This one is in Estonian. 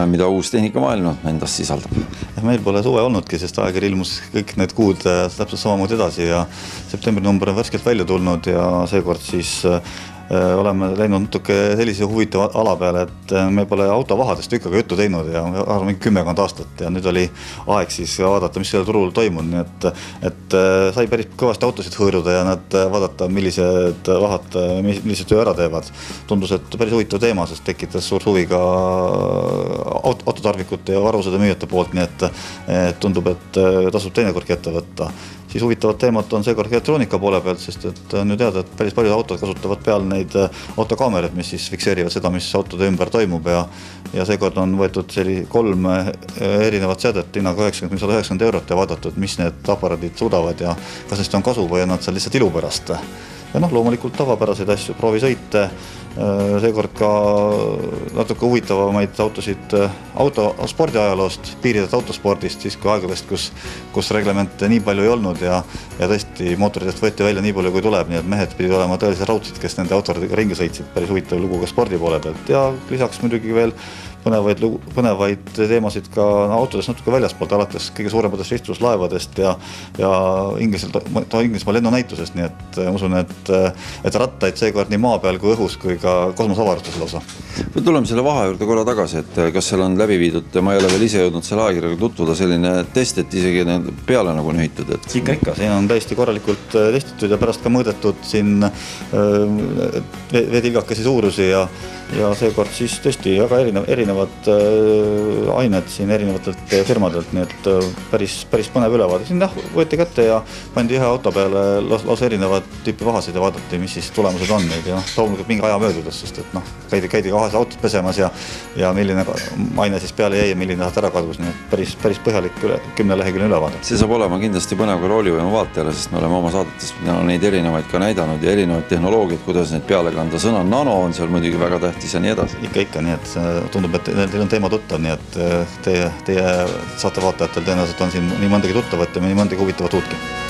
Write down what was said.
mida uus tehnikamaailm endas sisaldab. Meil pole suve olnudki, sest aegir ilmus kõik need kuud täpselt samamoodi edasi ja septembri number on värskelt välja tulnud ja seekord siis oleme läinud natuke sellise huvitava ala peale, et me pole autovahadest tükkaga juttu teinud ja arvan 10 aastat ja nüüd oli aeg siis vaadata, mis selle turul toimub, nii et sai päris kõvasti autosid hõõruda ja nad vaadata, millised vahad, millised töö ära teevad. Tundus, et päris huvitav teema, sest tekitas suur huvi ka autotarvikute ja varusade müüjate poolt, nii et tundub, et tasub teinekordki ette võtta. Siis huvitavad teemat on seekord elektroonika poole pealt, sest et on ju teada, et päris paljud autod kasutavad peal neid autokaamerid, mis siis fikseerivad seda, mis autode ümber toimub ja seekord on võetud 3 erinevat seadet hinnaga 90–190 € ja vaadatud, mis need aparaadid suudavad ja kas neist on kasu või on nad seal lihtsalt ilu pärast. Ja loomulikult tavapäraseid asju, proovisõite, seekord ka natuke huvitavamaid autosid spordiajaloost, piiridet autospordist, siis kui aegadest, kus reglemente nii palju ei olnud ja tõesti mootoritest võeti välja nii palju kui tuleb, nii et mehed pidid olema tõeliselt raudsid, kes nende autoritega ringi sõitsid, päris huvitav lugu ka spordi poole pealt ja lisaks muidugi veel põnevaid teemasid ka autodest natuke väljaspoolt, alates kõige suurematest ristluslaevadest ja Inglismaa lennunäitusest, nii et usun, et rattaid seekord nii maa peal kui õhus kui ka kosmosavarustes lausa. Tuleme selle vahe juurde korra tagasi, et kas seal on läbi viidud, ma ei ole veel ise jõudnud selle aegirjaga tutvuda, selline test, et isegi peale nagu nühitud. Ikka, siin on täiesti korralikult testitud ja pärast ka mõõdetud siin veetilgakesi suurusi ja seekord siis tõesti väga erinevad ained siin erinevatelt firmadelt, nii et päris põnev ülevaade. Siin võeti kätte ja pandi ühe auto peale lausa erinevad tüüpi vahasid ja vaadati, mis siis tulemused on neid ja loomulikult mingi aja möödudes, sest et käidi kahese autot pesemas ja milline aine siis peale jäi ja milline ära kadus, nii et päris põhjalik 10 leheküljeline ülevaade. See saab olema kindlasti põnev ka roolivõimu vaatajale, sest me oleme oma saadetes neid erinevaid ka näidanud ja erinevaid tehnoloogiaid, kuidas neid peale kanda. Sõna nano on seal muidugi väga tähtis ja nii edasi. Ikka, nii et tundub, et teil on teema tuttav, nii et teie saate vaatajatel tõenäoliselt on siin nii mõndagi tuttavat ja nii mõndagi huvitavat uudki.